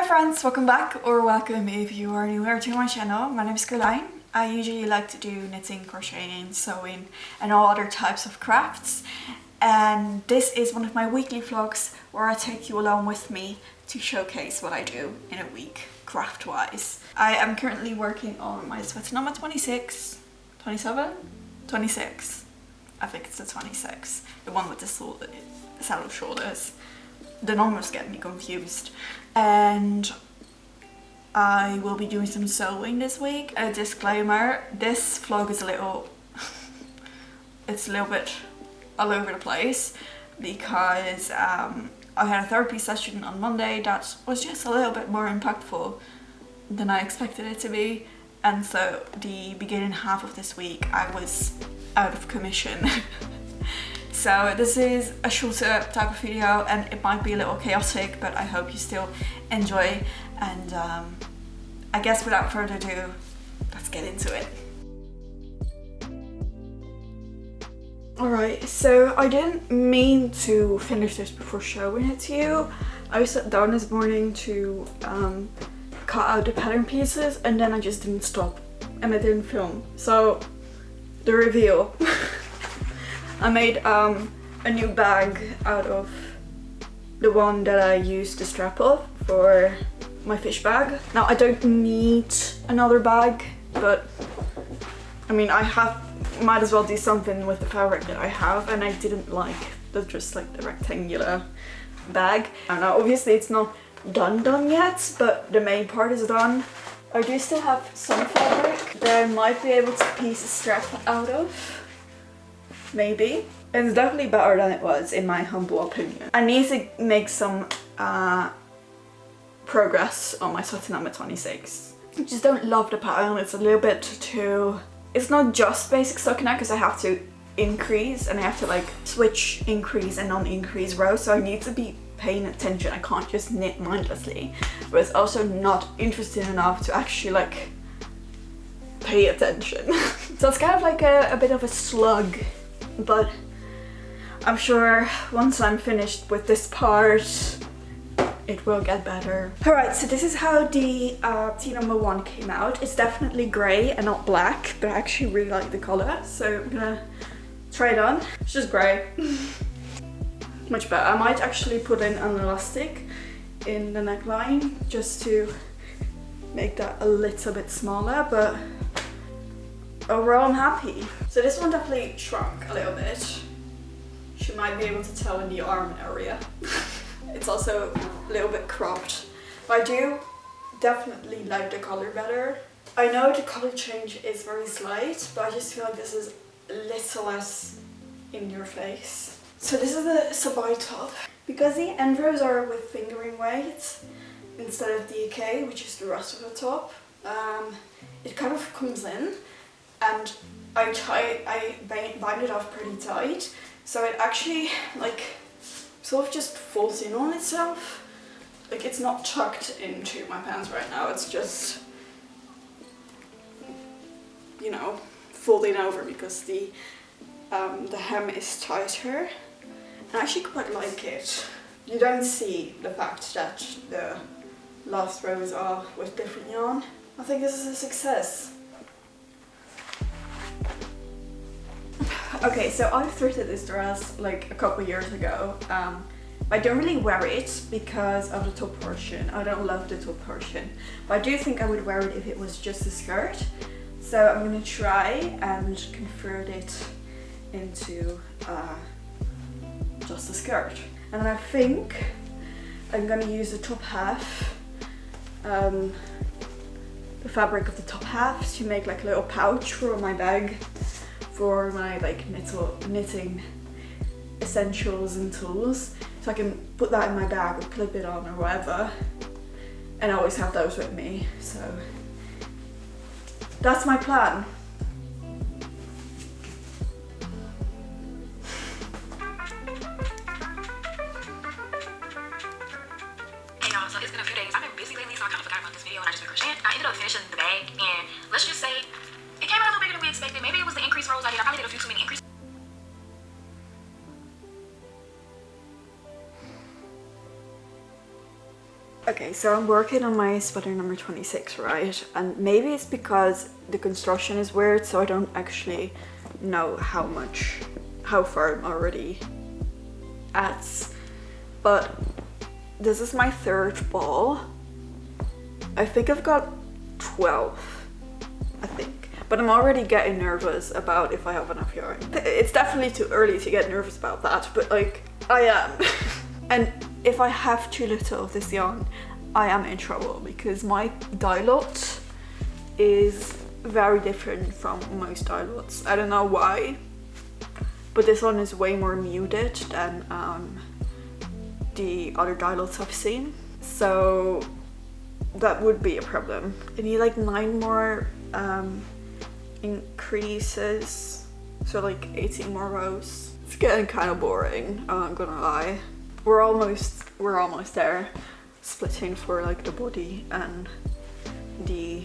friends, welcome back, or welcome if you are newer to my channel. My name is Carlijn. I usually like to do knitting, crocheting, sewing and all other types of crafts. And this is one of my weekly vlogs where I take you along with me to showcase what I do in a week, craft-wise. I am currently working on my sweater number 26, 27, 26. I think it's the 26, the one with the saddle shoulders. The numbers get me confused. And I will be doing some sewing this week. A disclaimer, this vlog is it's a little bit all over the place because I had a therapy session on Monday that was just a little bit more impactful than I expected it to be. And so the beginning half of this week I was out of commission. So this is a shorter type of video and it might be a little chaotic, but I hope you still enjoy. And I guess without further ado, let's get into it. Alright, so I didn't mean to finish this before showing it to you. I sat down this morning to cut out the pattern pieces and then I just didn't stop and I didn't film. So the reveal. I made a new bag out of the one that I used the strap of for my fish bag. Now I don't need another bag, but I mean might as well do something with the fabric that I have, and I didn't like the rectangular bag. And now obviously it's not done yet, but the main part is done. I do still have some fabric that I might be able to piece a strap out of. Maybe. It's definitely better than it was, in my humble opinion. I need to make some progress on my sweater number 26. I just don't love the pattern. It's a little bit too... It's not just basic stockinette because I have to increase and I have to like switch increase and non-increase rows, so I need to be paying attention. I can't just knit mindlessly, but it's also not interesting enough to actually like pay attention. So it's kind of like a bit of a slug. But I'm sure once I'm finished with this part, it will get better. Alright, so this is how the tee number 1 came out. It's definitely grey and not black, but I actually really like the colour. So I'm gonna try it on. It's just grey. Much better. I might actually put in an elastic in the neckline just to make that a little bit smaller, but overall I'm happy. So this one definitely shrunk a little bit. You might be able to tell in the arm area. It's also a little bit cropped. But I do definitely like the color better. I know the color change is very slight, but I just feel like this is a little less in your face. So this is the sabai top. Because the end rows are with fingering weight instead of DK, which is the rest of the top, it kind of comes in. And I bind it off pretty tight, so it actually like sort of just folds in on itself. Like it's not tucked into my pants right now, it's just, you know, folding over because the hem is tighter. And I actually quite like it. You don't see the fact that the last rows are with different yarn. I think this is a success. Okay, so I thrifted this dress like a couple years ago. I don't really wear it because of the top portion. I don't love the top portion, but I do think I would wear it if it was just a skirt. So I'm gonna try and convert it into just a skirt. And then I think I'm gonna use the top half, the fabric of the top half, to make like a little pouch for my bag, for my like knitting essentials and tools, so I can put that in my bag or clip it on or whatever, and I always have those with me. So that's my plan. Hey y'all, so it's been a few days. I've been busy lately, so I kind of forgot about this video and I just been crocheting. I ended up finishing the bag and let's just say it came out a little bigger than we expected. Maybe it was the increased rows I did. I probably did a few too many increased. Okay, Okay, so I'm working on my sweater number 26, right? And maybe it's because the construction is weird, so I don't actually know how far I'm already at. But this is my 3rd ball. I think I've got 12, I think. But I'm already getting nervous about if I have enough yarn. It's definitely too early to get nervous about that, but like, I am. And if I have too little of this yarn, I am in trouble because my dye lot is very different from most dye lots. I don't know why, but this one is way more muted than the other dye lots I've seen. So that would be a problem. I need like 9 more increases, so like 18 more rows. It's getting kind of boring, I'm gonna lie. We're almost there, splitting for like the body and the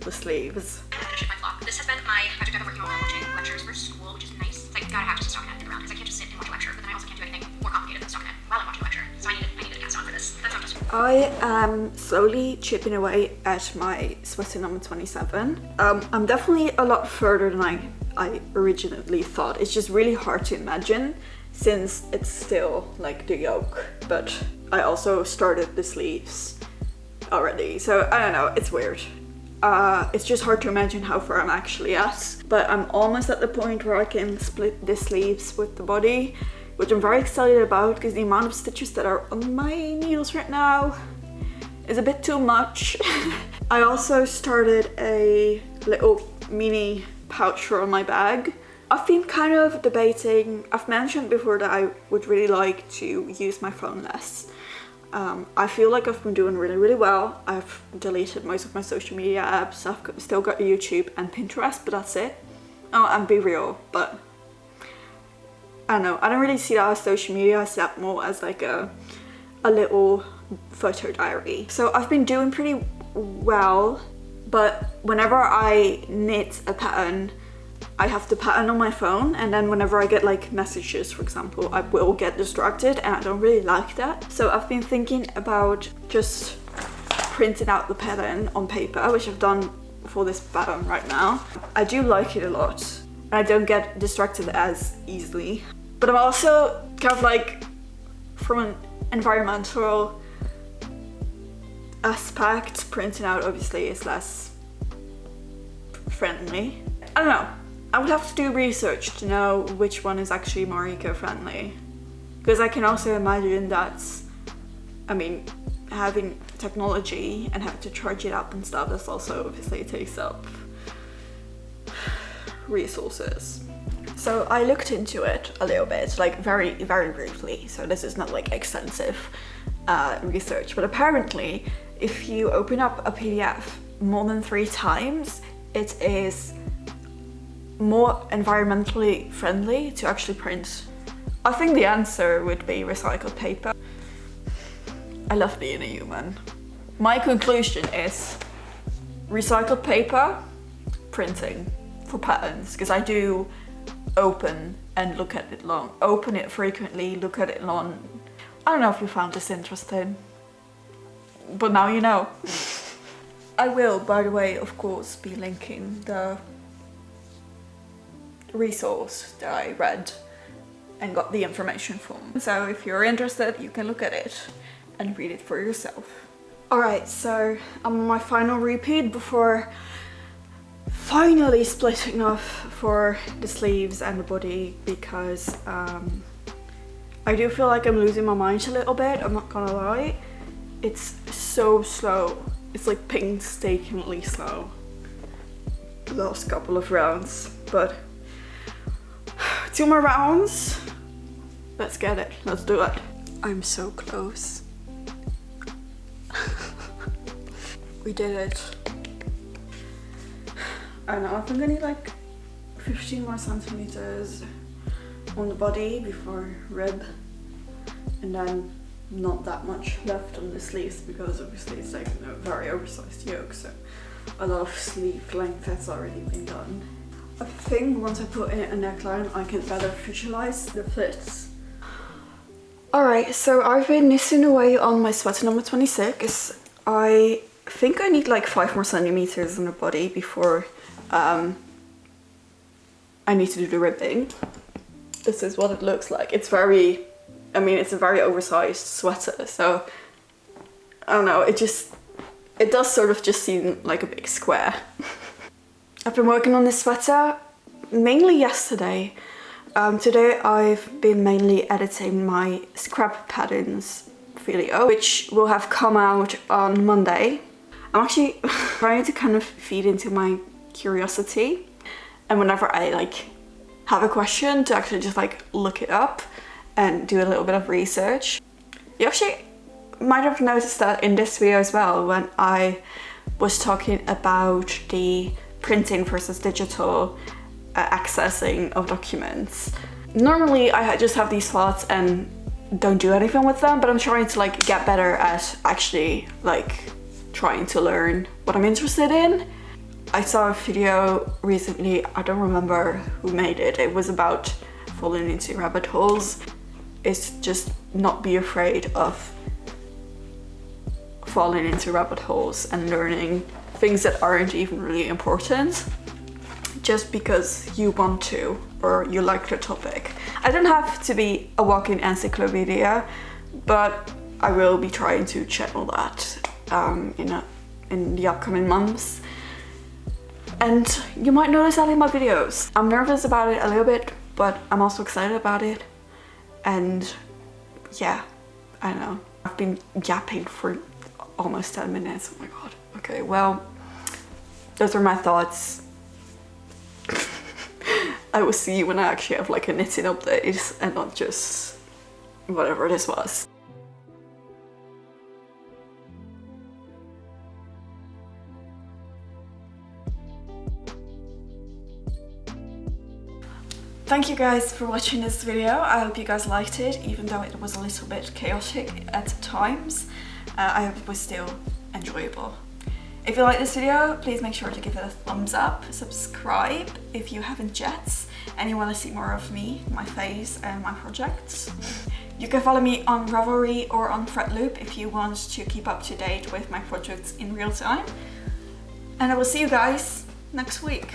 sleeves. I'm finishing my vlog. This has been my project I've been working on while watching lectures for school, which is nice. It's like, gotta have just a stockinette in the ground because I can't just sit and watch a lecture, but then I also can't do anything more complicated than stockinette while I'm watching a lecture. So I needed a cast on for this. That's how I'm just. I am slowly chipping away at my sweater number 27. I'm definitely a lot further than I originally thought. It's just really hard to imagine since it's still like the yoke, but I also started the sleeves already, so I don't know, it's weird. It's just hard to imagine how far I'm actually at, but I'm almost at the point where I can split the sleeves with the body, which I'm very excited about because the amount of stitches that are on my needles right now is a bit too much. I also started a little mini pouch for my bag. I've been kind of debating, I've mentioned before that I would really like to use my phone less. I feel like I've been doing really well. I've deleted most of my social media apps. I've still got YouTube and Pinterest, but that's it. Oh, and Be Real, but I don't know. I don't really see that as social media. I see that more as like a little photo diary. So I've been doing pretty well, but whenever I knit a pattern, I have the pattern on my phone, and then whenever I get like messages, for example, I will get distracted, and I don't really like that. So I've been thinking about just printing out the pattern on paper, which I've done for this pattern right now. I do like it a lot, and I don't get distracted as easily. But I'm also kind of like, from an environmental aspect, printing out obviously is less friendly. I don't know. I would have to do research to know which one is actually more eco-friendly. Because I can also imagine that, I mean, having technology and having to charge it up and stuff, that's also obviously takes up resources. So I looked into it a little bit, like very briefly. So this is not like extensive research, but apparently if you open up a PDF more than 3 times, it is more environmentally friendly to actually print. I think the answer would be recycled paper. I love being a human. My conclusion is recycled paper, printing for patterns, because I do open and look at it long. Open it frequently, look at it long. I don't know if you found this interesting, but now you know. I will, by the way, of course, be linking the resource that I read and got the information from. So if you're interested, you can look at it and read it for yourself. Alright, so I'm on my final repeat before finally splitting off for the sleeves and the body, because I do feel like I'm losing my mind a little bit, I'm not gonna lie. It's so slow. It's like painstakingly slow the last couple of rounds, but 2 more rounds. Let's get it. Let's do it. I'm so close. We did it. I don't know, I think I need like 15 more centimeters on the body before rib, and then not that much left on the sleeves because obviously it's like a very oversized yoke, so a lot of sleeve length has already been done. I think once I put in a neckline I can better visualize the fits. Alright, so I've been knitting away on my sweater number 26. I think I need like 5 more centimeters on the body before I need to do the ribbing. This is what it looks like. It's very, I mean, it's a very oversized sweater, so I don't know, it does sort of just seem like a big square. I've been working on this sweater mainly yesterday. Today I've been mainly editing my scrap patterns video, which will have come out on Monday. I'm actually trying to kind of feed into my curiosity, and whenever I like have a question, to actually just like look it up and do a little bit of research. You actually might have noticed that in this video as well, when I was talking about the printing versus digital accessing of documents. Normally I just have these thoughts and don't do anything with them, but I'm trying to like get better at actually like trying to learn what I'm interested in. I saw a video recently, I don't remember who made it. It was about falling into rabbit holes. It's just not be afraid of falling into rabbit holes and learning things that aren't even really important just because you want to or you like the topic. I don't have to be a walking encyclopedia, but I will be trying to channel that in the upcoming months. And you might notice that in my videos. I'm nervous about it a little bit, but I'm also excited about it. And yeah, I don't know. I've been yapping for almost 10 minutes. Oh my god. Okay, well, those are my thoughts. I will see you when I actually have like a knitting update and not just whatever this was. Thank you guys for watching this video. I hope you guys liked it, even though it was a little bit chaotic at times. I hope it was still enjoyable. If you like this video, please make sure to give it a thumbs up, subscribe if you haven't yet, and you want to see more of me, my face and my projects. You can follow me on Ravelry or on Threadloop if you want to keep up to date with my projects in real time. And I will see you guys next week.